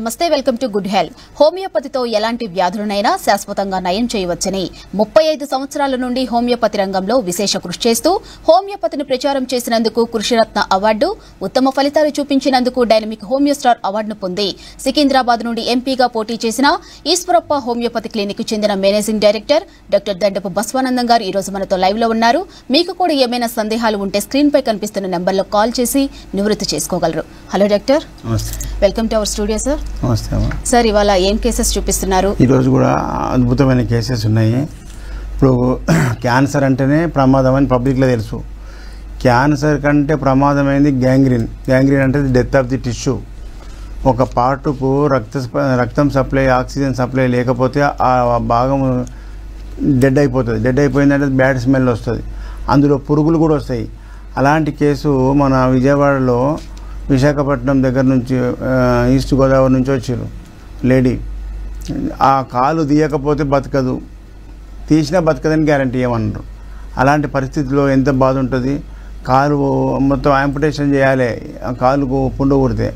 నమస్తే welcome to good health. హోమియోపతితో ఎలాంటి వ్యాధులనైనా శాశ్వతంగా నయం చేయవచ్చని 35 సంవత్సరాల నుండి హోమియోపతి రంగంలో విశేష కృషి చేస్తూ హోమియోపతిని ప్రచారం చేసినందుకు కృషిరత్న అవార్డు, ఉత్తమ ఫలితాలు చూపించినందుకు డైనమిక్ హోమియో స్టార్ అవార్డును పొంది సికింద్రాబాద్ నుండి ఎంపీగా పోటీ చేసిన ఈశ్వరప్ప హోమియోపతి క్లినిక్ చెందిన మేనేజింగ్ డైరెక్టర్ డాక్టర్ దండపు బస్వానందం గారు ఈ రోజు మనతో లైవ్ లో ఉన్నారు. మీకు కూడా ఏమైనా సందేహాలు ఉంటే స్క్రీన్ పై కనిపిస్తున్న నెంబర్లో కాల్ చేసి నివృత్తి చేసుకోగలరు. Hello doctor, welcome to our studio sir. నమస్తే సార్, ఇవాళ ఏం కేసెస్ చూపిస్తున్నారు? ఈరోజు కూడా అద్భుతమైన కేసెస్ ఉన్నాయి. ఇప్పుడు క్యాన్సర్ అంటేనే ప్రమాదం అని పబ్లిక్లో తెలుసు. క్యాన్సర్ కంటే ప్రమాదమైంది గ్యాంగ్రీన్. గ్యాంగ్రీన్ అంటే డెత్ ఆఫ్ ది టిష్యూ. ఒక పార్టుకు రక్తం సప్లై, ఆక్సిజన్ సప్లై లేకపోతే ఆ భాగం డెడ్ అయిపోతుంది. డెడ్ అయిపోయిందంటే బ్యాడ్ స్మెల్ వస్తుంది, అందులో పురుగులు కూడా వస్తాయి. అలాంటి కేసు మన విజయవాడలో విశాఖపట్నం దగ్గర నుంచి ఈస్ట్ గోదావరి నుంచి వచ్చారు లేడీ. ఆ కాలు తీయకపోతే బతకదు, తీసినా బతకదని గ్యారంటీ ఏమన్నారు. అలాంటి పరిస్థితిలో ఎంత బాధ ఉంటుంది. కాలు మొత్తం యాంపుటేషన్ చేయాలి ఆ కాలుకు పుండు ఊడితే.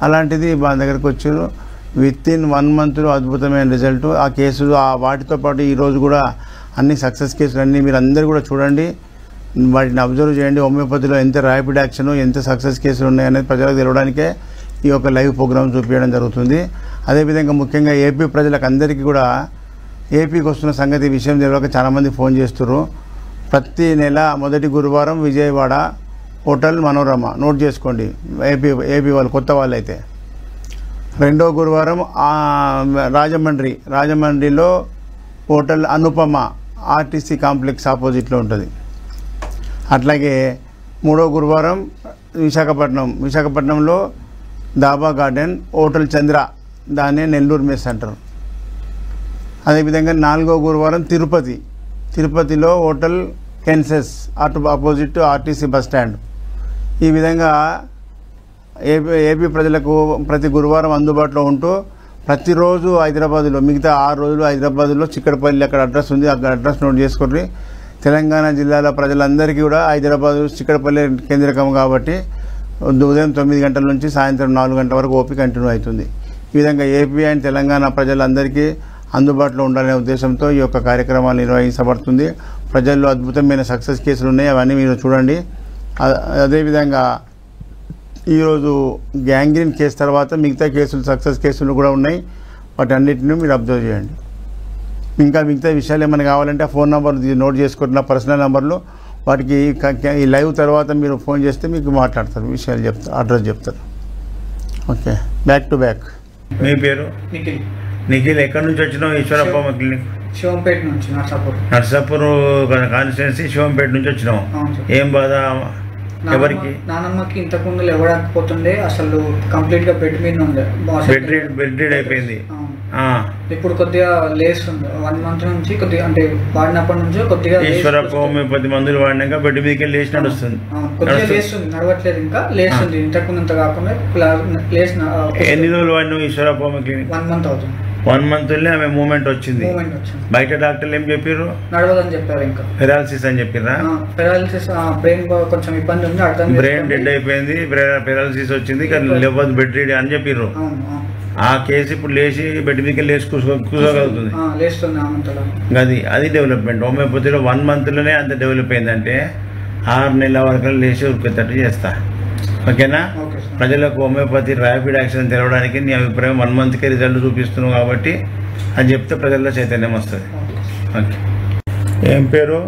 అలాంటిది మా దగ్గరకు వచ్చారు. విత్-ఇన్ 1 మంత్లో అద్భుతమైన రిజల్ట్. ఆ కేసులు వాటితో పాటు ఈరోజు కూడా అన్ని సక్సెస్ కేసులు అన్నీ మీరు అందరూ కూడా చూడండి, వాటిని అబ్జర్వ్ చేయండి. హోమియోపతిలో ఎంత ర్యాపిడ్ యాక్షన్, ఎంత సక్సెస్ కేసులు ఉన్నాయనేది ప్రజలకు తెలవడానికే ఈ యొక్క లైవ్ ప్రోగ్రామ్ చూపించడం జరుగుతుంది. అదేవిధంగా ముఖ్యంగా ఏపీ ప్రజలకు అందరికీ కూడా ఏపీకి వస్తున్న సంగతి విషయం తెలియక చాలామంది ఫోన్ చేస్తున్నారు. ప్రతి నెల మొదటి గురువారం విజయవాడ హోటల్ మనోరమ, నోట్ చేసుకోండి ఏపీ వాళ్ళు, కొత్త వాళ్ళు అయితే. రెండో గురువారం రాజమండ్రిలో హోటల్ అనుపమ, ఆర్టీసీ కాంప్లెక్స్ ఆపోజిట్లో ఉంటుంది. అట్లాగే మూడో గురువారం విశాఖపట్నంలో దాబా గార్డెన్ హోటల్ చంద్ర, దాన్నే నెల్లూరు మెస్ అంటారు. అదేవిధంగా 4వ గురువారం తిరుపతిలో hotel కెన్సెస్ opposite RTC bus stand. ఈ విధంగా ఏపీ ప్రజలకు ప్రతి గురువారం అందుబాటులో ఉంటూ ప్రతిరోజు హైదరాబాదులో, మిగతా 6 రోజులు హైదరాబాదులో చిక్కడపల్లి అక్కడ అడ్రస్ ఉంది, అక్కడ అడ్రస్ నోట్ చేసుకోండి. తెలంగాణ జిల్లాల ప్రజలందరికీ కూడా హైదరాబాదు చిక్కడపల్లి కేంద్రకం కాబట్టి ఉదయం 9 గంటల నుంచి సాయంత్రం 4 గంటల వరకు ఓపీ కంటిన్యూ అవుతుంది. ఈ విధంగా ఏపీ అండ్ తెలంగాణ ప్రజలందరికీ అందుబాటులో ఉండాలనే ఉద్దేశంతో ఈ యొక్క కార్యక్రమాలు నిర్వహించబడుతుంది. ప్రజల్లో అద్భుతమైన సక్సెస్ కేసులు ఉన్నాయి, అవన్నీ మీరు చూడండి. అదేవిధంగా ఈరోజు గ్యాంగ్రీన్ కేసు తర్వాత మిగతా కేసులు, సక్సెస్ కేసులు కూడా ఉన్నాయి. వాటి అన్నిటిని మీరు అబ్జర్వ్ చేయండి. ఇంకా మిగతా విషయాలు ఏమైనా కావాలంటే ఆ ఫోన్ నెంబర్ నోట్ చేసుకుంటున్న పర్సనల్ నెంబర్లు, వాటికి ఈ లైవ్ తర్వాత మీరు ఫోన్ చేస్తే మీకు మాట్లాడతారు, విషయాలు చెప్తారు, అడ్రస్ చెప్తారు. Okay, back to back. మీ పేరు? నిఖిల్. ఎక్కడి నుంచి వచ్చినావు? ఈశ్వరప్ప క్లినిక్ శివంపేట నుంచి, నర్సాపూర్ కాన్స్టిట్యున్సీ శివంపేట నుంచి వచ్చినావు. ఏం బాధ? ఎవరికి? నానమ్మకి ఇంతకుముందు లేవడాకపోతుండే, అసలు కంప్లీట్ గా బెడ్ మీద ఉండే, బెడ్ రీడ్ అయిపోయింది. ఇప్పుడు కొద్దిగా లేస్తుంది. 1 మంత్ నుంచి కొద్దిగా, అంటే వాడినప్పటి నుంచి కొద్దిగా ఈశ్వరప్ప హోమియోపతి మందులు వాడినాక బెడ్ మీదకి లేచి నడుస్తుంది, కొద్దిగా లేస్తుంది, నడవట్లేదు, ఇంకా లేస్తుంది. ఇంతకుముందు కాకుండా ఎన్ని రోజులు వాడినావు ఈశ్వరప్ప హోమియో క్లినిక్? 1 మంత్ అవుతుంది. 1 మంత్లో ఆమె మూమెంట్ వచ్చింది. బయట డాక్టర్లు ఏం చెప్పారు? నడవదని చెప్పారు. ఇంకా పెరాలసిస్ అని చెప్పారా? పెరాలసిస్, బ్రెయిన్ కొంచెం ఇబ్బంది ఉంది, బ్రెయిన్ డెడ్ అయిపోయింది, పెరాలసిస్ వచ్చింది, లేకపోతే బెడ్ రీడ్ అని చెప్పారు. ఆ కేసు ఇప్పుడు లేచి బెడ్ మీదకి లేచి కూర్చోగలుగుతుంది. అది డెవలప్మెంట్. హోమియోపతిలో 1 మంత్లోనే అంత డెవలప్ అయిందంటే 6 నెలల వరకు లేచి ఉరికేటట్టు చేస్తా. ఓకేనా? ప్రజలకు హోమియోపతి ర్యాపిడ్ యాక్షన్ తెలవడానికి నీ అభిప్రాయం 1 మంత్కే రిజల్ట్ చూపిస్తున్నావు కాబట్టి అది చెప్తే ప్రజల్లో చైతన్యం వస్తుంది. ఓకే. ఏం పేరు?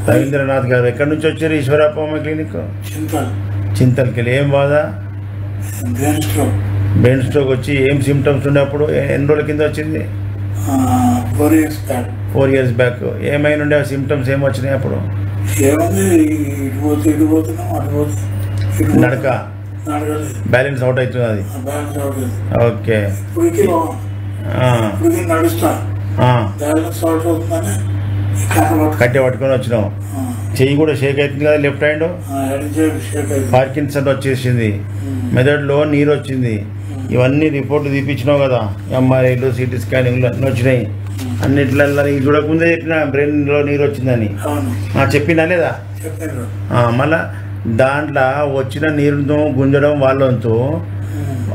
రవీంద్రనాథ్ గారు. ఎక్కడి నుంచి వచ్చారు? ఈశ్వరప్ప హోమియో క్లినిక్ చింతల్కి. ఏం బాధ? బ్రెయిన్ స్ట్రోక్ వచ్చి ఏం సిమ్టమ్స్ ఉండే అప్పుడు? ఎన్ని రోజుల కింద వచ్చింది? 4 ఇయర్స్ బ్యాక్. ఏమైనా ఉండే ఆ సిమ్టమ్స్? ఏం వచ్చినాయి అప్పుడు? నడక, బ్యాలెన్స్ అవుట్ అవుతుంది అది. ఓకే. కట్టె పట్టుకొని వచ్చినావు. చెయ్యి కూడా షేక్ అవుతుంది కదా, లెఫ్ట్ హ్యాండ్. పార్కిన్సన్ వచ్చేసింది, మెదడులో నీరు వచ్చింది. ఇవన్నీ రిపోర్ట్లు తీపించినావు కదా, ఎంఆర్ఐలు, సిటీ స్కానింగ్లు అన్నీ వచ్చినాయి. అన్నిట్లల్లో నీకు చూడకముందే చెప్పిన బ్రెయిన్లో నీరు వచ్చిందని చెప్పినా లేదా? మళ్ళా దాంట్లో వచ్చిన నీరుతో గుంజడం వాళ్ళంతో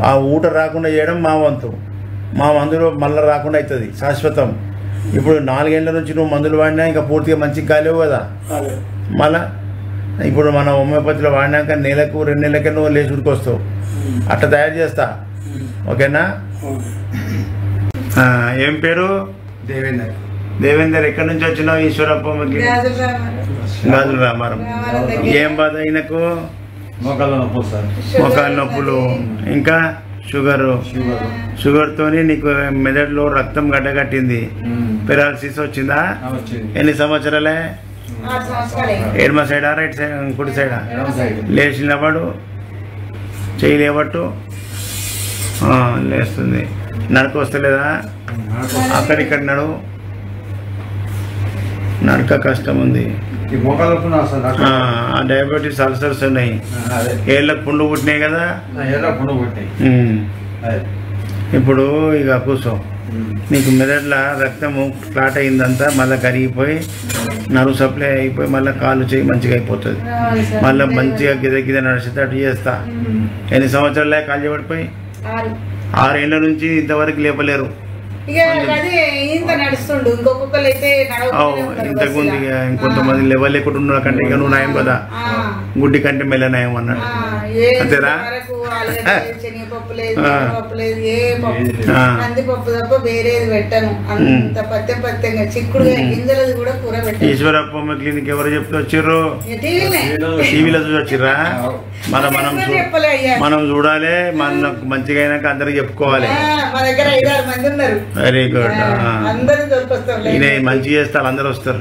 ఆ ఊట రాకుండా చేయడం మా వంతు. మా మందులు మళ్ళీ రాకుండా అవుతుంది శాశ్వతం. ఇప్పుడు 4 ఏళ్ల నుంచి నువ్వు మందులు వాడినా ఇంకా పూర్తిగా మంచిగా కాలేవు కదా. మళ్ళా ఇప్పుడు మన హోమియోపతిలో వాడినాక నెలకు 2 నెలలకే నువ్వు లేచి ఉరికొస్తావు. అట్లా తయారు చేస్తా, ఓకేనా? ఏం పేరు? దేవేందర్. దేవేందర్. ఎక్కడి నుంచి వచ్చినావు? ఈశ్వరప్పకి గాజుల రామారం. ఏం బాధ ఈయనకు? మోకాళ్ళ నొప్పులు, ఇంకా షుగర్తోని నీకు మెదడులో రక్తం గడ్డగట్టింది, పెరాలసిస్ వచ్చిందా? ఎన్ని సంవత్సరాలే? ఎడమ సైడా రైట్ సైడ్ కుడి సైడా? లేచి నిలబడు, చెయ్యి లేవట్టు, లేస్తుంది. నడక వస్తలేదా? అక్కడిక్కడ నడువు, నడక కష్టం ఉంది. డయాబెటీస్ అల్సర్స్ ఉన్నాయి, ఏళ్ళకు పుండు పుట్టినాయి కదా. ఇప్పుడు ఇక కూర్చో. నీకు మెదడులో రక్తము క్లాట్ అయిందంతా మళ్ళీ కరిగిపోయి నరువు సప్లై అయిపోయి మళ్ళీ కాళ్ళు చేయి మంచిగా అయిపోతుంది. మళ్ళీ మంచిగా గిద నడిచేటట్టు చేస్తా. ఎన్ని సంవత్సరాలే కాళ్ళు చేయబడిపోయి? 6 ఏళ్ళ నుంచి ఇంతవరకు లేపలేరు. ఇంతకుముందు ఇంకొంతమంది లేవలేకుండా కంటే ఇక నువ్వు నయం కదా, గుడ్డి కంటే మెల్ల నయం అన్నాడు. అంతేనా? శనగపప్పు లేదు, పప్పు లేదు, ఏ పప్పు కందిపప్పు తప్ప వేరేది పెట్టను. అంత పత్యంగా చిక్కుడుగా గింజలది కూడా కూర పెట్టాను. ఈశ్వరప్ప క్లినిక్ ఎవరు చెప్తే వచ్చిర్రు? టీవీలో చూసి వచ్చిర్రా? మనం చూడాలి, మనకు మంచిగా అయినాక అందరికి చెప్పుకోవాలి. మా దగ్గర 5-6 మంది ఉన్నారు. Very good. అందరూ దొరికొస్తారు, మంచి చేస్తారు, అందరు వస్తారు.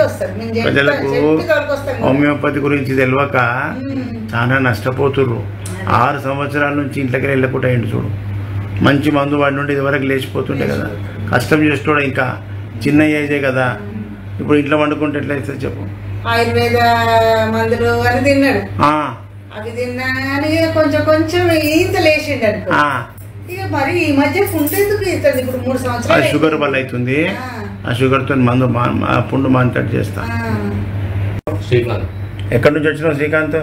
వస్తారు. ప్రజలకు హోమియోపతి గురించి తెలియక చాలా నష్టపోతుర్రు. 6 సంవత్సరాల నుంచి ఇంట్లోకి వెళ్ళకుండా అయిండు చూడు. మంచి మందు వాడి నుండి ఇదివరకు లేచిపోతుండే కదా, కష్టం చేస్తాడు. ఇంకా చిన్న ఏజే కదా, ఇప్పుడు ఇంట్లో వండుకుంటే ఎట్లా అవుతుంది చెప్పు? ఆయుర్వేద మందులు అని తిన్నాడు, అవి తిన్నా కానీ కొంచెం ఈత లేచిండు అనుకో. ఇక మరి ఈ మధ్య ఫుడ్ ఎందుకు ఇస్తుంది? ఇప్పుడు 3 సంవత్సరాలు షుగర్ వల్ల అవుతుంది. ఆ షుగర్తో మందు పుండు మానిటట్టు చేస్తా. శ్రీకాంత్. ఎక్కడి నుంచి వచ్చినావు శ్రీకాంత్?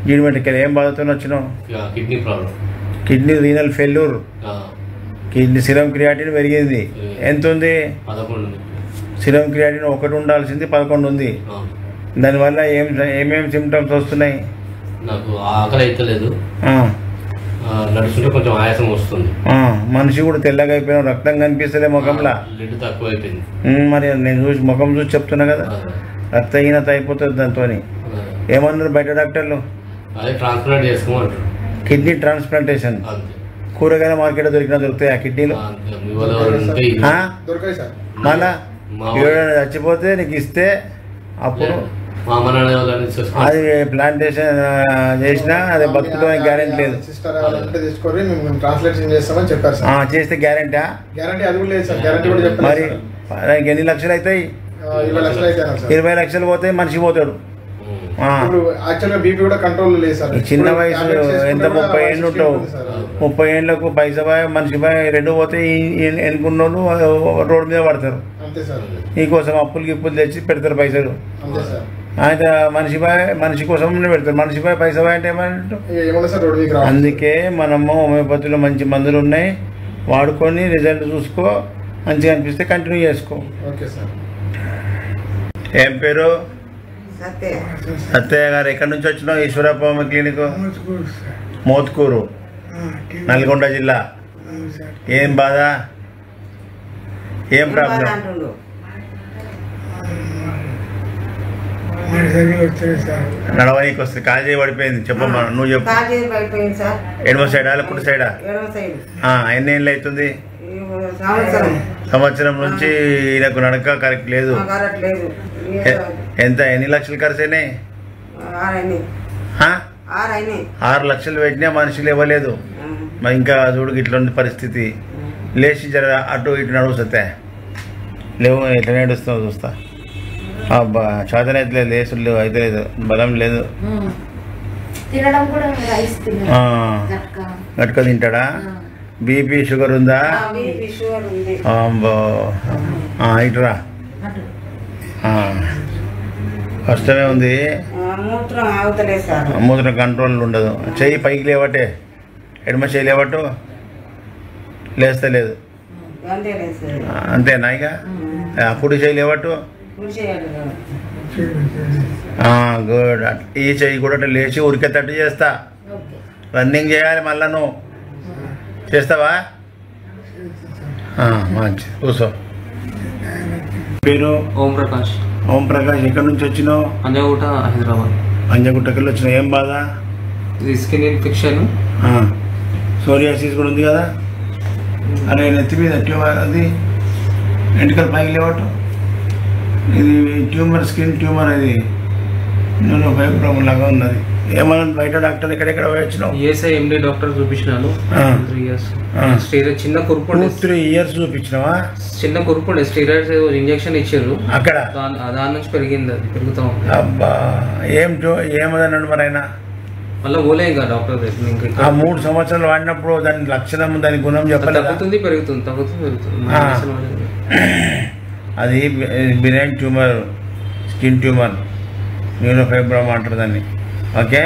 జీడిమెట్కి. ఏం బాధతో వచ్చినావు? Kidney problem, kidney renal failure, kidney serum creatinine పెరిగింది. ఎంత ఉంది? 11. సిరం క్రియాటిన్ 1 ఉండాల్సింది 11 ఉంది. దానివల్ల ఏమేమి సిమ్టమ్స్ వస్తున్నాయి? నాకు ఆకలి అయితలేదు, నడుస్తుంటే కొంచెం ఆయాసం వస్తుంది. మనిషి కూడా తెల్లగా అయిపోయినా, రక్తం కనిపిస్తలే ముఖంలో, బ్లడ్ తక్కువ అయిపోయింది. మరి నేను చూసి ముఖం చూసి చెప్తున్నా కదా, రక్తహీనత అయిపోతుంది దాంతో. ఏమన్నారు బయట డాక్టర్లు? అదే ట్రాన్స్ప్లాంట్ చేసుకోమంటారు, కిడ్నీ ట్రాన్స్ప్లాంటేషన్. కూరగాయల మార్కెట్లో దొరుకుతాయి ఆ కిడ్నీలు? మళ్ళా చచ్చిపోతే నీకు ఇస్తే అప్పుడు అది ప్లాంటేషన్ చేసినా అది బతుకుతానికి గ్యారెంటీ లేదు. చేస్తే గ్యారెంటీ మరి దానికి ఎన్ని లక్షలు అవుతాయి? 20 లక్షలు పోతాయి, మనిషి పోతాడు. చిన్న వయసు ఎంత 30 ఏళ్ళు ఉంటావు, 30 ఏళ్ళకు పైసా మనిషి రెండు పోతే ఎన్నుకున్నోళ్ళు రోడ్డు మీద పడతారు. నీకోసం అప్పులు గిప్పులు తెచ్చి పెడతారు పైసలు. అయితే మనిషి కోసం పెడతారు. మనిషిపై పైసా అంటే ఏమంటారు? అందుకే మనము హోమియోపతిలో మంచి మందులు ఉన్నాయి, వాడుకొని రిజల్ట్ చూసుకో, మంచిగా అనిపిస్తే కంటిన్యూ చేసుకో. ఏం పేరు? సత్తయ్య గారు. ఎక్కడి నుంచి వచ్చినావు? ఈశ్వరప్ప క్లినిక్, మోత్కూరు, నల్గొండ జిల్లా. ఏం బాధ? ఏం ప్రాబ్లం? నడవనికి వస్తుంది, కాలు చేయి పడిపోయింది. చెప్పమ్మా, నువ్వు చెప్పు. ఎడమ సైడా కుడి సైడా? ఎన్ని ఏళ్ళు అవుతుంది? సంవత్సరం నుంచి ఈయనకు నడక కరెక్ట్ లేదు. ఎంత ఎన్ని లక్షలు ఖర్చు అయినాయి? 6 లక్షలు పెట్టినా మనుషులు ఇవ్వలేదు. మరి ఇంకా చూడు ఇట్లా ఉంది పరిస్థితి. లేచి జర అటు ఇటు నడుస్తా లేవు, ఎట్లా నడుస్తావు చూస్తా. అబ్బా చేతన అయితే లేదు, లేసులు లేవు, అయితే లేదు, బలం లేదు. గట్క తింటాడా? బీపీ షుగర్ ఉందా? ఇటురా, కష్టమే ఉంది. మూత్రం కంట్రోల్ ఉండదు. చెయ్యి పైకి లేవటే, ఎడమ చేయి లేవట్టు, లేస్తలేదు, అంతేనా? ఇక కుడి చేయి లేవట్టు, గుడ్. ఈ చెయ్యి కూడా లేచి ఉరికేటట్టు చేస్తా. రన్నింగ్ చేయాలి మళ్ళా, నువ్వు చేస్తావా? మంచి కూర్చో. పేరు ఓం ప్రకాష్. ఓం ప్రకాష్, ఎక్కడి నుంచి వచ్చినావు? అంజగుట్ట, హైదరాబాద్. అంజగుట్టకెళ్ళి వచ్చినావు. ఏం బాధ? ఇది స్కిన్ ఇన్ఫెక్షన్. సోరియాసిస్ కూడా ఉంది కదా? అరే నెత్తి మీద ట్యూమర్, అది ఎంటికలు పైకి లేవట్టు, ఇది ట్యూమర్, స్కిన్ ట్యూమర్. ఇది నేను భయపడడం లాగా ఉన్నది. ఏమన్నా బయట డాక్టర్ ఎక్కడెక్కడ వచ్చినావు? ఈఎస్ఐ ఎండి డాక్టర్ చూపించినాను. 3 years. స్టీరాయిడ్ చిన్న కురుపు 3 years చూపించినావా? చిన్న కురుపు స్టీరాయిడ్స్ ఇంజెక్షన్ ఇచ్చారు అక్కడ, దాని నుంచి పెరిగింది, అది పెరుగుతా ఉంది. అబ్బా, ఏమదన్నాడు మరి ఆయన? మళ్ళీ పోలే ఇంకా డాక్టర్ దగ్గర. ఆ 3 సంవత్సరాలు వాడినప్పుడు దాని లక్షణం, దాని గుణం చెప్పలేదు. తగ్గుతుంది పెరుగుతుంది, తగ్గుతుంది పెరుగుతుంది. అది benign tumour, skin tumour, neurofibroma అంటారు దాన్ని. ఓకే,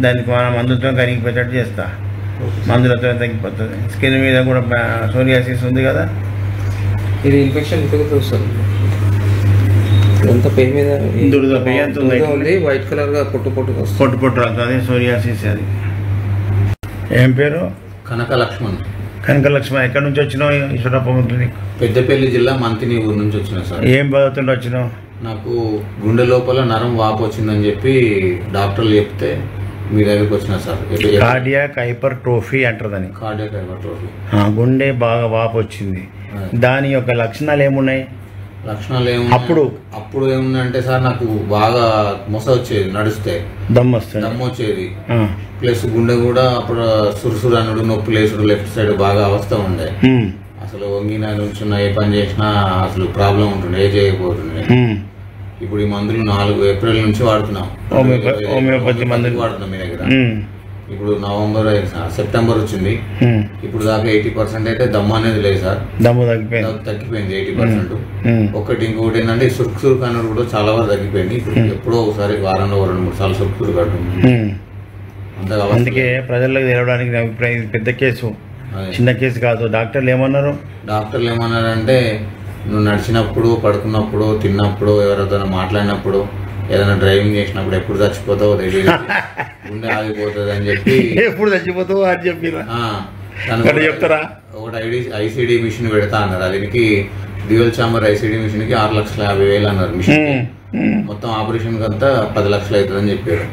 దానికి మనం మందులతో కరిగిపోయేటట్టు చేస్తా, మందులతో తగ్గిపోతుంది. స్కిన్ మీద కూడా సోరియాసిస్ ఉంది కదా, ఇది ఇన్ఫెక్షన్ వస్తుంది. ఎంత పెయి మీద దురద పెయి ఎంత ఉంది, వైట్ కలర్ గా పొట్టు పొట్టుగా వస్తుంది, పొట్టు పొట్టు రాదు, అదే సోరియాసిస్. అది ఏం పేరు? కనక లక్ష్మణ్. కనక లక్ష్మణ్, ఎక్కడి నుంచి వచ్చినావు? ఈశ్వరప్ప క్లినిక్, పెద్దపల్లి జిల్లా మంతిని ఊరు నుంచి వచ్చినా సార్. ఏం బాధతుండే వచ్చినావు? నాకు గుండె లోపల నరం వాపు వచ్చిందని చెప్పి డాక్టర్లు చెప్తే మీ దగ్గరికి వచ్చినా సార్. కార్డియాక్ హైపర్ట్రోఫీ అంటారు దాన్ని. కార్డియాక్ హైపర్ట్రోఫీ, గుండె బాగా వాపు వచ్చింది. దాని యొక్క లక్షణాలు ఏమున్నాయి? లక్షణాలు ఏమున్నాయి అప్పుడు ఏమున్నాయంటే సార్, నాకు బాగా మొస వచ్చేది, నడిస్తే దమ్ము వచ్చేది. ప్లస్ గుండె కూడా అప్పుడు సురుసురు అనుడు, నొప్పి లేసుడు, లెఫ్ట్ సైడ్ బాగా అవస్థ ఉండే. అసలు వంగిన నుంచున్న ఏ పని చేసినా అసలు ప్రాబ్లం ఉంటుండే, ఏ చేయకపోతుండే. ఇప్పుడు ఈ మందులు 4 ఏప్రిల్ నుంచి వాడుతున్నాం, హోమియోపతి మందులు వాడుతున్నాం మీ దగ్గర. ఇప్పుడు సెప్టెంబర్ వచ్చింది, ఇప్పుడు దాకా 80% అయితే దమ్ము అనేది లేదు సార్. దమ్ము తగ్గిపోయింది 80%. ఒకటి ఇంకొకటి ఏంటంటే సురుకు అనేది కూడా చాలా వరకు తగ్గిపోయింది. ఇప్పుడు ఎప్పుడో ఒకసారి వారంలో 2-3 సార్లు సురుకు కట్టుంది. అందుకే ప్రజలకు తెలవడానికి నా అభిప్రాయం, ఇది పెద్ద కేసు, చిన్న కేసు కాదు. డాక్టర్లు ఏమన్నారంటే, నువ్వు నడిచినప్పుడు, పడుకున్నప్పుడు, తిన్నప్పుడు, ఎవరితో మాట్లాడినప్పుడు, ఏదైనా డ్రైవింగ్ చేసినప్పుడు ఎప్పుడు చచ్చిపోతావో తెలియదు, గుండె ఆగిపోతుంది అని చెప్పి. ఎప్పుడు చచ్చిపోతావు అని చెప్పిరా? చెప్తారా? ఒకటి ఐసీడీ మిషన్ పెడతా అన్నారు. దీనికి డ్యూయల్ చాంబర్ ఐసీడీ మిషన్ కి 6,50,000 అన్నారు మిషన్. మొత్తం ఆపరేషన్ కంతా 10 లక్షలు అవుతుంది అని చెప్పారు.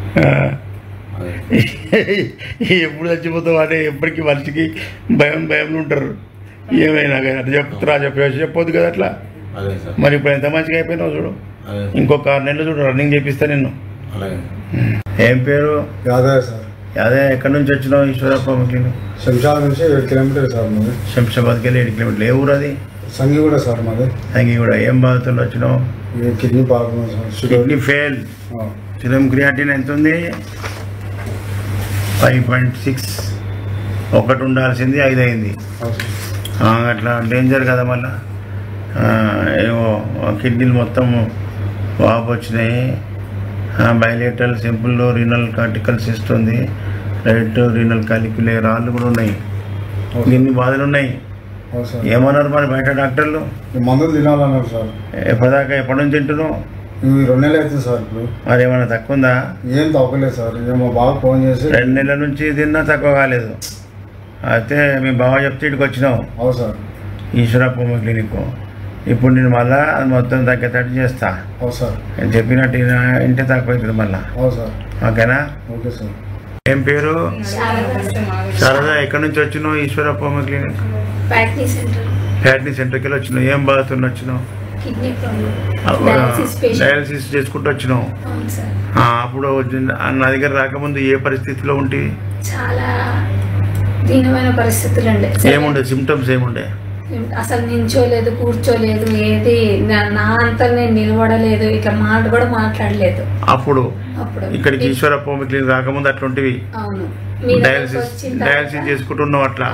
ఎప్పుడు చచ్చిపోతావు అంటే ఎప్పటికీ మనిషికి భయంలో ఉంటారు. ఏమైనా చెప్తారా? చెప్పొద్దు కదా అట్లా. మరి ఇప్పుడు ఎంత మంచిగా అయిపోయినావు చూడు. ఇంకొక 6 నెలలు చూడు, రన్నింగ్ చేపిస్తా నిన్ను. ఏం పేరు? యాదవ్ సార్. యాదవ్, ఎక్కడి నుంచి వచ్చినావు? ఈశ్వరప్ప క్లినిక్. శంషాబాద్ నుంచి 7 kilometers సార్ మాది. శంషాబాద్కి వెళ్ళి 7 kilometers. ఏ ఊరు అది? సంగిగూడ సార్ మాది. సంగిగూడ. ఏం బాధతో వచ్చినావు? Kidney problem sir. Kidney fail. Serum creatinine ఎంత ఉంది? 5.6. 1 ఉండాల్సింది 5 అయింది. అట్లా డేంజర్ కదా. మళ్ళా ఏమో కిడ్నీలు మొత్తం వాపు వచ్చినాయి. Bilateral simple renal cortical cyst ఉంది, రైట్ రీనల్ కాలిక్యులే రాళ్ళు కూడా ఉన్నాయి. ఇన్ని బాధలు ఉన్నాయి. ఏమన్నారు మరి బయట డాక్టర్లు? మందులు తినాలన్నారు సార్. ఎప్పటి నుంచి తింటున్నావు? 2 నెలలు అవుతుంది సార్. ఇప్పుడు మరి ఏమైనా తక్కువ ఉందా? ఏం తగ్గలేదు సార్. మా బాగా ఫోన్ చేసి 2 నెలల నుంచి తిన్నా తక్కువ కాలేదు. అయితే మీ బావ చెప్తే ఇక్కడికి వచ్చినావు. అవును సార్. ఈశ్వరప్ప క్లినిక్. ఇప్పుడు నేను మళ్ళా అది మొత్తం తగ్గేటట్టు చేస్తా. అవును సార్. నేను చెప్పినట్టు ఇంటే తక్కువ అవుతుంది మళ్ళా. అవును సార్. ఓకేనా? Okay sir. ఏం పేరు? శారదా. ఎక్కడి నుంచి వచ్చినావు? ఈశ్వరప్ప క్లినిక్. ఫ్యాట్నీ సెంటర్కి వెళ్ళి వచ్చినావు. ఏం బాధతో వచ్చినావు? డయాలసిస్ చేసుకుంటూ వచ్చినావు. అప్పుడు నా దగ్గర రాకముందు ఏ పరిస్థితిలో ఉంటేవి? చాలా దీనమైన పరిస్థితులు ఉండే. ఏముండే సిమ్టమ్స్? ఏముండే? అసలు నించోలేదు, కూర్చోలేదు, ఏది నా అంతా నేను నిలబడలేదు, ఇక మాట కూడా మాట్లాడలేదు. అప్పుడు ఇక్కడికి ఈశ్వరప్ప క్లినిక్ రాకముందు అట్లుంటివి. అవును. డయాలసిస్ చేసుకుంటున్నావు అట్లా.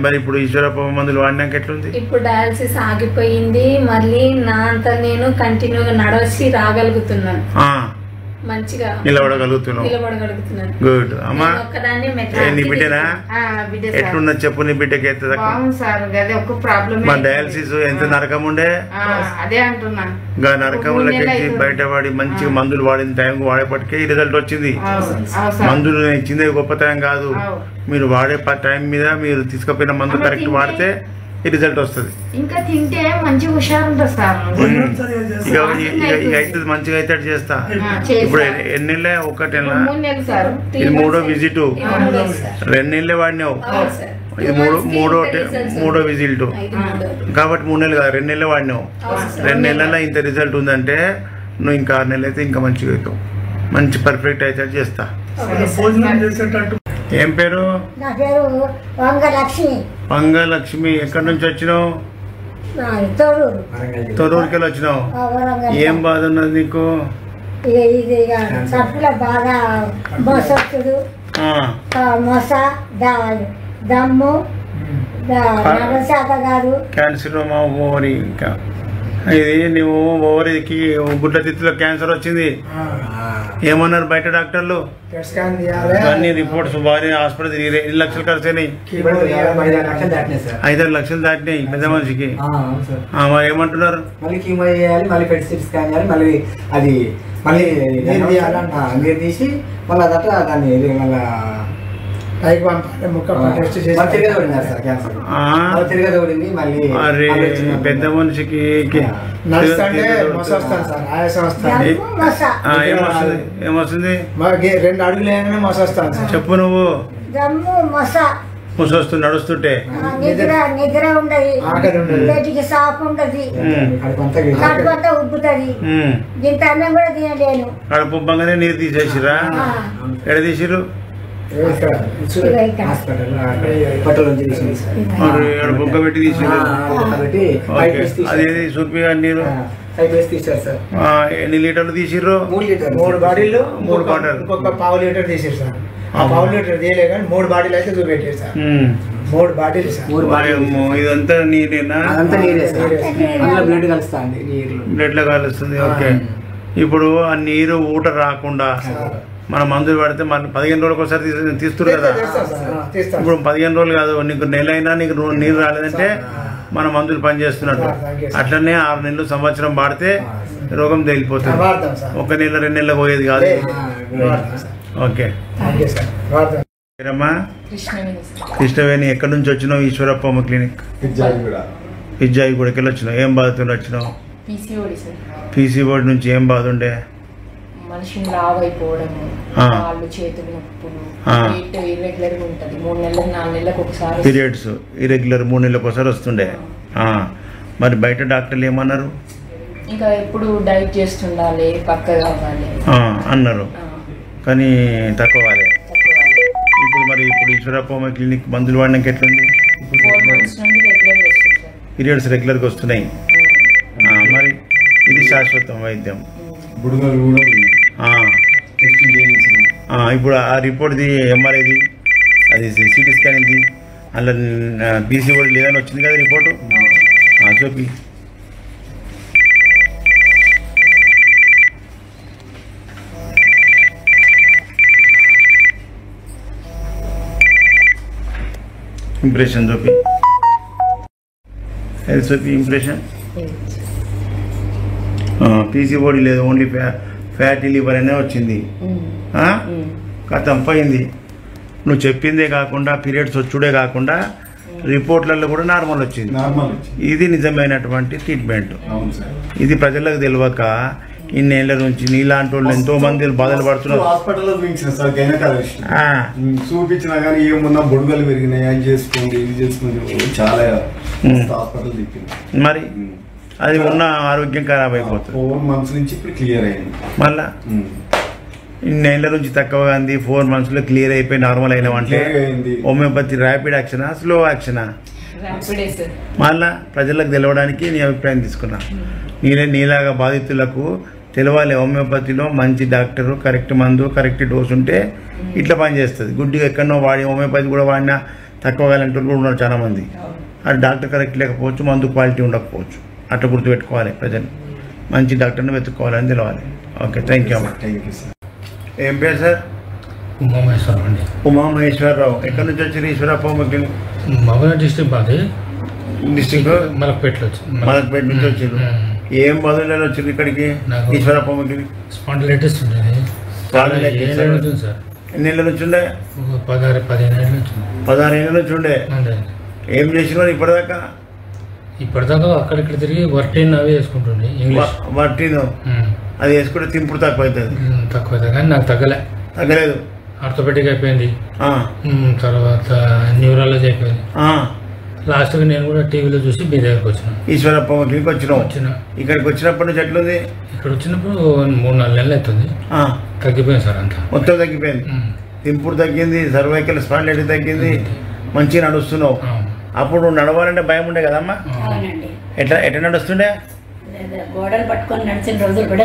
మరి ఇప్పుడు ఈశ్వరప్ప మందులు వాడినాక ఎట్లుంది? ఇప్పుడు డయాలసిస్ ఆగిపోయింది. మళ్ళీ నా అంతా నేను కంటిన్యూగా నడవసి రాగలుగుతున్నాను. మంచిగా నిలబడగలుగుతున్నావు. గుడ్ అమ్మా. నీ బిడ్డనా ఎట్లున్నది చెప్పు? నీ బిడ్డకి మా డయాలసిస్ ఎంత నరకం ఉండే, అదే అంటున్నా. నరకంలోకి బయటపడి మంచిగా మందులు వాడిన టైంకి వాడేపటికే ఈ రిజల్ట్ వచ్చింది. మందులు ఇచ్చిందే గొప్పతనం కాదు, మీరు వాడే టైం మీద మీరు తీసుకుపోయిన మందు కరెక్ట్ వాడితే ఈ రిజల్ట్ వస్తుంది. ఇంకా తింటే మంచిగా హుషారు ఉంటుంది సార్. ఇక అయితే మంచిగా అయితే చేస్తా. ఇప్పుడు ఎన్ని నెలలే? 1 నెల, ఇది 3వ విజిట్. 2 నెలలే వాడినావు, ఇది మూడో విజిట్. కాబట్టి 3 నెలలు కాదు 2 నెలలే వాడినావు. 2 నెలల్లో ఇంత రిజల్ట్ ఉందంటే నువ్వు ఇంకా 6 నెలలు అయితే ఇంకా మంచిగా అవుతావు. మంచి పర్ఫెక్ట్ అయితే చేస్తా. ఏం పేరు? నా పేరు వంగలక్ష్మి. వంగలక్ష్మి. ఎక్కడి నుంచి వచ్చినావు? తొర్రూరుకి వెళ్ళి వచ్చినావు. ఏం బాధ ఉన్నది నీకు? కడుపులో బాగా మోసొచ్చుడు, మోస, దమ్ము, నరశాత గారు, క్యాన్సర్ ఓవరీ. ఇంకా ఇది నువ్వు ఓవరీకి గుడ్ల తిత్తులో క్యాన్సర్ వచ్చింది. ఏమన్నారు బయట డాక్టర్లు? అన్ని రిపోర్ట్స్ బాగా హాస్పిటల్ 2 లక్షలు ఖర్చు అయినాయి. 5-6 లక్షలు దాటినాయి పెద్ద మనిషికి. మరి ఏమంటున్నారు? మళ్ళీ కీమో చేయాలి, మళ్ళీ పెట్ సిటీ స్కాన్ చేయాలి, మళ్ళీ అది మళ్ళీ నీరు తీసి మళ్ళీ అదట దాన్ని మళ్ళీ పెద్ద మనిషికి ఏమొస్తుంది? 2 అడుగులు ఏమైనా మోస వస్తాను సార్. చెప్పు నువ్వు. ముసొస్తుంది నడుస్తుంటే, నిద్ర ఉండదు, బయటికి సాపు ఉండదు, కడుపు అంతా ఉబ్బుతుంది, ఇంత అన్నం కూడా తినలేను. కడుపు ఉబ్బగానే నీరు తీసేసిరా? ఎక్కడ తీసిరు? బొక్క పెట్టి తీసిరు. అదేది చూపి నీరు ఎన్ని లీటర్లు తీసిర్రు? 3 బాటిల్, 3 బాటిల్, ఇంకొక ½ లీటర్ తీసారు సార్. ½ లీటర్ తీయలే కానీ 3 బాటిల్ అయితే చూపెట్టారు సార్. 3 bottle sir. ఇదంతా నీరేనా? బ్లడ్ కలుస్తుంది, బ్లడ్ లో కలుస్తుంది. ఓకే. ఇప్పుడు ఆ నీరు ఊట రాకుండా మన మందులు పడితే మన 15 రోజులకు ఒకసారి తీస్తున్నారు కదా. ఇప్పుడు 15 రోజులు కాదు, నీకు నెల అయినా నీకు నీరు రాలేదంటే మన మందులు పనిచేస్తున్నట్టు. అట్లనే 6 నెలలు సంవత్సరం వాడితే రోగం తేలిపోతుంది. 1 నెల 2 నెలలు పోయేది కాదు. ఓకే. కృష్ణవేణి. ఎక్కడి నుంచి వచ్చినావు? ఈశ్వరప్పమ్మ క్లినిక్, పిజ్జాయిగూడ. ఎక్కడ వచ్చినావు? ఏం బాధతో వచ్చినావు? పీసీఓడి నుంచి ఏం బాధ ఉండే? మనిషిని లావ్ అయిపోవడము, కాళ్ళు చేతులు నొప్పులు, ఇర్రెగ్యులర్ గా ఉంటది. 3 నెలలకు 4 నెలలకు ఒకసారి పీరియడ్స్ ఇర్రెగ్యులర్ 3 నెలలకు ఒకసారి వస్తుండే. మరి బయట డాక్టర్లు ఏమన్నారు? ఇంకా ఎప్పుడు డైట్ చేస్తుండాలి, పక్కగా అవ్వాలి అన్నారు, కానీ తక్కువాలి. ఇప్పుడు మరి ఈశ్వరప్పమ్మ క్లినిక్ మందులు వాడినాక ఎట్లుంది? 4 months నుండి రెగ్యులర్ వస్తుంది. పీరియడ్స్ రెగ్యులర్గా వస్తున్నాయి. మరి ఇది శాశ్వతం వైద్యం. ఇప్పుడు ఆ రిపోర్ట్ది ఎంఆర్ఐది, అది సిటీ స్కాన్ ఇది, అందులో పీసీఓడి లేదని వచ్చింది కదా రిపోర్టు. చూపి. ఇంప్రెషన్ చూపి. అది చూపి ఇంప్రెషన్. పీసీఓడి లేదు, ఓన్లీ ఫ్యాటీ లివర్ అనే వచ్చింది. కథం పోయింది. నువ్వు చెప్పిందే కాకుండా పీరియడ్స్ వచ్చుడే కాకుండా రిపోర్ట్లలో కూడా నార్మల్ వచ్చింది. ఇది నిజమైనటువంటి ట్రీట్మెంట్. ఇది ప్రజలకు తెలియక ఇన్నేళ్ల నుంచి నీలాంటి వాళ్ళు ఎంతో మంది బాధలు పడుతున్నారు. హాస్పిటల్లో చూపించిన సార్ గైనకాలజిస్ట్ చూపించినా కానీ ఏమున్నా బొడుగలు పెరిగినాయి, అది చేసుకోండి ఇది చేసుకోండి చాలా హాస్పిటల్ తిప్పింది. మరి అది ఉన్న ఆరోగ్యం ఖరాబ్ అయిపోతుంది. 4 months నుంచి ఇప్పుడు క్లియర్ అయింది. మళ్ళా ఇన్నేళ్ల నుంచి తక్కువగా అంది, 4 months లో క్లియర్ అయిపోయి నార్మల్ అయినామంటే హోమియోపతి ర్యాపిడ్ యాక్షనా, స్లో యాక్షనా? మళ్ళా ప్రజలకు తెలవడానికి నీ అభిప్రాయం తీసుకున్నా. నీలాగా బాధితులకు తెలవాలి హోమియోపతిలో మంచి డాక్టరు, కరెక్ట్ మందు, కరెక్ట్ డోస్ ఉంటే ఇట్లా పనిచేస్తుంది. గుడ్డిగా ఎక్కడనో వాడి హోమియోపతి కూడా వాడినా తక్కువ కాలంటే కూడా ఉన్నారు చాలా మంది. అది డాక్టర్ కరెక్ట్ లేకపోవచ్చు, మందు క్వాలిటీ ఉండకపోవచ్చు. అట్లా గుర్తుపెట్టుకోవాలి. ప్రజలు మంచి డాక్టర్ని వెతుక్కోవాలని తెలవాలి. ఓకే, థ్యాంక్ యూ అమ్మా. Thank you sir. ఏం పేరు సార్? ఉమామహేశ్వరరావు అండి. ఉమామహేశ్వరరావు. ఎక్కడి నుంచి వచ్చారు ఈశ్వరప్ప క్లినిక్? మహబూబ్నగర్ డిస్ట్రిక్ట్ మాది. డిస్ట్రిక్ట్ మలక్పేటలో వచ్చింది. మలక్పేట నుంచి వచ్చారు. ఏం బాధలు వచ్చింది ఇక్కడికి ఈశ్వరప్ప క్లినిక్? స్పాండిలైటిస్ ఉండేది. సార్ ఎన్ని ఏళ్ళ నుంచి ఉండే? 15 ఏళ్ళ నుంచి. 16 ఏళ్ళ నుంచి ఉండే. ఏం చేసినారు ఇప్పటిదాకా? ఇప్పటిదాకా అక్కడిక్కడ తిరిగి వర్టీన్ అవి వేసుకుంటుండే. ఇంగ్లీష్ వర్టీన్ అది వేసుకుంటే తింపుడు తక్కువ అవుతుంది. తక్కువ అవుతుంది కానీ నాకు తగ్గలేదు. ఆర్థోపెడిక్ అయిపోయింది, తర్వాత న్యూరాలజీ అయిపోయింది. లాస్ట్గా నేను కూడా టీవీలో చూసి మీ దగ్గరకు వచ్చిన. ఈశ్వరప్ప క్లినిక్ వచ్చిన. ఇక్కడికి వచ్చినప్పటి నుంచి ఎట్లుంది? ఇక్కడ వచ్చినప్పుడు 3-4 నెలలు అవుతుంది. తగ్గిపోయింది సార్, అంతా మొత్తం తగ్గిపోయింది. తింపుడు తగ్గింది, సర్వైకల్ స్పాండిలైటిస్ తగ్గింది, మంచిగా నడుస్తున్నావు. అప్పుడు నడవాలంటే భయం ఉండే కదమ్మా? ఎట్లా నడుస్తుండే? గోడలు పట్టుకొని నడిచిన రోజులు కూడా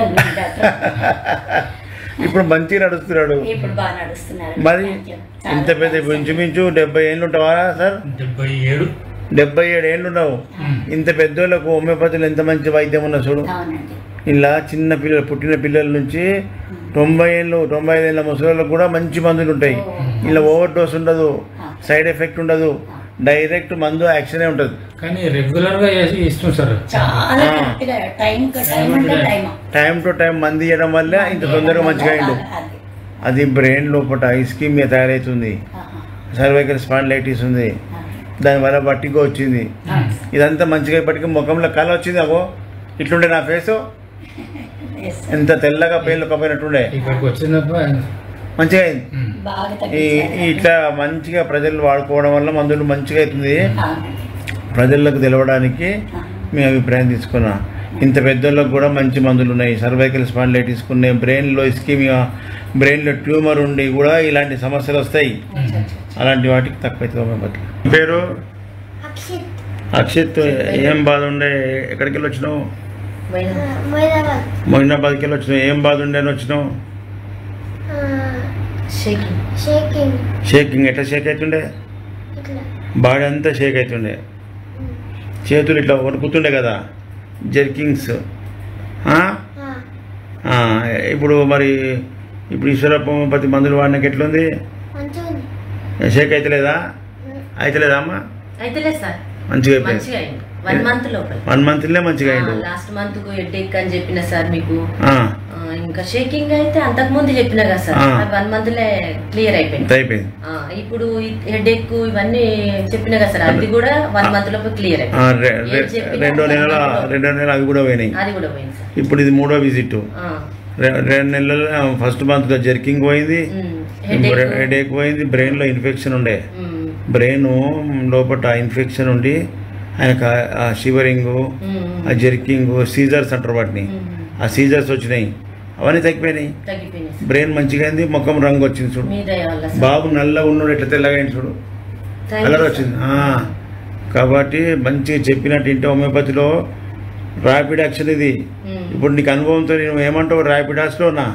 ఇప్పుడు మంచిగా నడుస్తున్నాడు. మరి ఇంత పెద్ద ఇంచుమించు 70 ఏళ్ళు ఉంటావా సార్? 77 ఏళ్ళు ఉన్నావు. ఇంత పెద్దోళ్ళకు హోమియోపతిలో ఎంత మంచి వైద్యం ఉన్నా చూడు. ఇలా చిన్న పిల్లలు, పుట్టిన పిల్లల నుంచి 90 ఏళ్ళు 95 ఏళ్ళ ముసలిళ్ళకు కూడా మంచి మందులు ఉంటాయి. ఇలా ఓవర్ డోస్ ఉండదు, సైడ్ ఎఫెక్ట్ ఉండదు, డైరెక్ట్ మందు యాక్షనే ఉంటుంది. కానీ రెగ్యులర్ గా ఇస్తుంది సార్. టైం టు టైం మందు ఇవ్వడం వల్ల ఇంత తొందరగా మంచిగా అయిండు. అది బ్రెయిన్ లోపల ఇస్కీమియా తయారవుతుంది, సర్వైకల్ స్పాండిలైటిస్ ఉంది, దానివల్ల బట్టిగా వచ్చింది. ఇదంతా మంచిగా ఇప్పటికీ ముఖంలో కళ వచ్చింది. అగో ఇట్లుండే నా ఫేసు, ఎంత తెల్లగా పేర్లు కప్పినట్టుండే. ఇక్కడికి వచ్చినప్పుడు మంచిగా అయింది. ఇట్లా మంచిగా ప్రజలు వాడుకోవడం వల్ల మందులు మంచిగా అవుతుంది. ప్రజలకు తెలవడానికి మీ అభిప్రాయం తీసుకున్నా. ఇంత పెద్దోళ్ళకు కూడా మంచి మందులు ఉన్నాయి. సర్వైకల్ స్పాండిలైటిస్ ఉన్నాయి, బ్రెయిన్లో ఇస్కీమియా, బ్రెయిన్లో ట్యూమర్ ఉండి కూడా ఇలాంటి సమస్యలు వస్తాయి. అలాంటి వాటికి తక్కువ అవుతుంది. పేరు అక్షిత్. ఏం బాధ ఉండే? ఎక్కడికి వెళ్ళి వచ్చినావు? మొయినాబాద్కి వెళ్ళి వచ్చినావు. ఏం బాధ ఉండే అని వచ్చినావు? షేకింగ్. ఎట్లా షేక్ అవుతుండే? బాడీ అంతా షేక్ అవుతుండే, చేతులు ఇట్లా వణుకుతుండే కదా, జర్కింగ్స్. ఇప్పుడు మరి ఇప్పుడు ఈశ్వరప్ప హోమియోపతి మందులు వాడినాక ఎట్లుంది? షేక్ అవుతలేదా? అవుతలేదా అమ్మా? మంచిగా అయిపోయింది. 1 మంత్లే మంచిగా అయిండు. లాస్ట్ మంత్ హెడ్ఏక్ అని చెప్పిన సార్ మీకు. ఇంకా షేకింగ్ అయితే అంతకు ముందు చెప్పిన కదా సార్, 1 మంత్లే క్లియర్ అయిపోయింది. ఇప్పుడు హెడ్ఏక్ ఇవన్నీ చెప్పిన కదా సార్, అది కూడా 1 మంత్ లోపు క్లియర్ అయిపోయింది. 2 నెలలు అవి కూడా పోయినాయి. ఇప్పుడు ఇది 3వ విజిట్. 2 నెలలు ఫస్ట్ మంత్ జర్కింగ్ పోయింది, హెడేక్ పోయింది, బ్రెయిన్ లో ఇన్ఫెక్షన్ ఉండే, బ్రెయిన్ లోపల ఇన్ఫెక్షన్ ఉండి ఆయనకు ఆ షివరింగ్, ఆ జర్కింగ్, సీజర్స్ అంటారు వాటిని, ఆ సీజర్స్ వచ్చినాయి. అవన్నీ తగ్గిపోయినాయి. బ్రెయిన్ మంచిగా అయింది, ముఖం రంగు వచ్చింది చూడు. బాబు నల్లగా ఉన్నాడు, ఎట్లా తెల్లగా అయింది చూడు, కలర్ వచ్చింది. కాబట్టి మంచిగా చెప్పినట్టు ఇంటి హోమియోపతిలో ర్యాపిడ్ యాక్షన్ ఇది. ఇప్పుడు నీకు అనుభవంతో నేను ఏమంటావు? ర్యాపిడ్ యాక్షన్లోనా?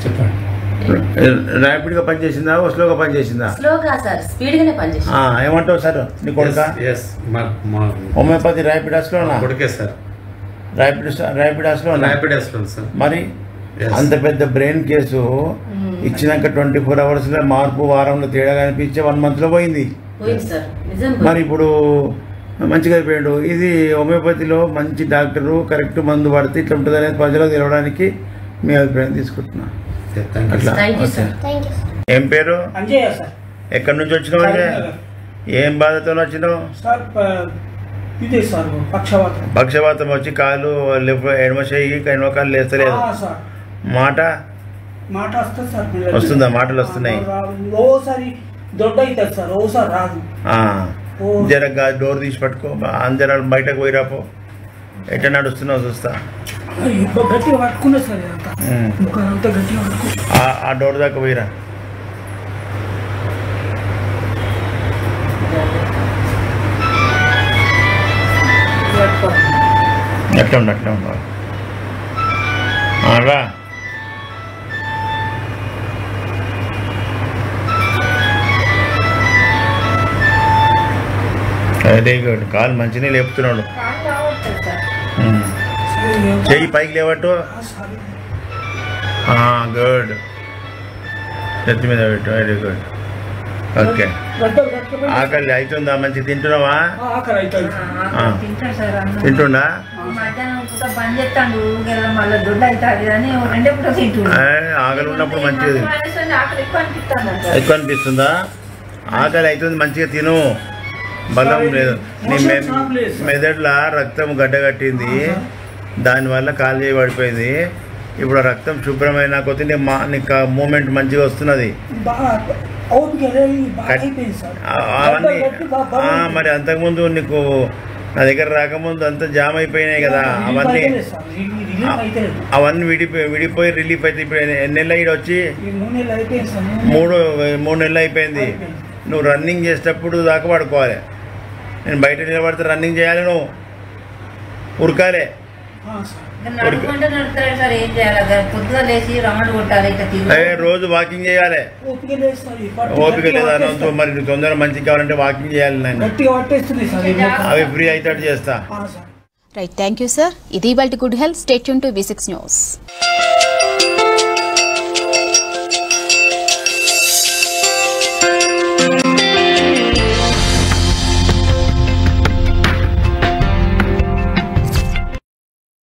చెప్పండి. ర్యాపిడ్ గా పనిచేసిందా, స్లోగా పనిచేసిందా? ఏమంటావు సార్ నీ కొడుక? Homeopathy rapid action sir. Rapid action మరి అంత పెద్ద బ్రెయిన్ కేసు ఇచ్చినాక 24 hours లో మార్పు, వారంలో తేడా కనిపించే 1 month లో పోయింది. మరి ఇప్పుడు మంచిగా అయిపోయాడు. ఇది హోమియోపతిలో మంచి డాక్టరు, కరెక్ట్ మందు పడితే ఇట్లా ఉంటుంది అనేది ప్రజలకు తెలవడానికి మీ అభిప్రాయం తీసుకుంటున్నా. అట్లా. ఏం పేరు? ఎక్కడి నుంచి వచ్చినావు? ఏం బాధతో వచ్చినావు? పక్షవాతం వచ్చి కాలు ఎడమ చేయి ఎడమ కాలు లేస్తలేదు. మాట వస్తుందా? మాటలు వస్తున్నాయి. జర డోర్ తీసి పట్టుకో, అందరూ బయటకు పోయిరాపో. ఎట్లా నడుస్తున్నావు చూస్తా. ఆ డోర్ దాకా పోయిరా. అట్లా ఉండాలి. రా. Very good. కాలు మంచిగా లేపుతున్నాడు. చెయ్యి పైకి లేవట్టు. గుడ్. చేతి మీద పెట్టు. Very good. ఓకే. ఆకలి అవుతుందా? మంచిగా తింటున్నావా? తింటుండా? ఆకలి ఉన్నప్పుడు మంచిది ఎక్కువ అనిపిస్తుందా? ఆకలి అవుతుంది మంచిగా తిను. బలం లేదు. నీ మెదడులో రక్తం గడ్డగట్టింది, దానివల్ల కాలు చేయి పడిపోయింది. ఇప్పుడు రక్తం శుభ్రమైన కొద్ది నీకు మూమెంట్ మంచిగా వస్తున్నది. మరి అంతకుముందు నీకు నా దగ్గర రాకముందు అంతా జామ్ అయిపోయినాయి కదా, అవన్నీ విడిపోయి రిలీఫ్ అయితే. ఇప్పుడు ఎన్ని నెలలు ఇక్కడ వచ్చి? 3 నెలలు అయిపోయింది. నువ్వు రన్నింగ్ చేసేటప్పుడు దాకా పడుకోవాలి. నేను బయట నిలబడితే రన్నింగ్ చేయాలి, నువ్వు ఉరకాలి. రోజు వాకింగ్ చేయాలి. ఓపిక లేదా? మరి నువ్వు తొందరగా మంచిగా కావాలంటే వాకింగ్ చేయాలి. నేను అవి ఫ్రీ అయితే చేస్తా. Right, thank you sir. ఇది ఇవాల్టి good health. Stay tune to V6 news.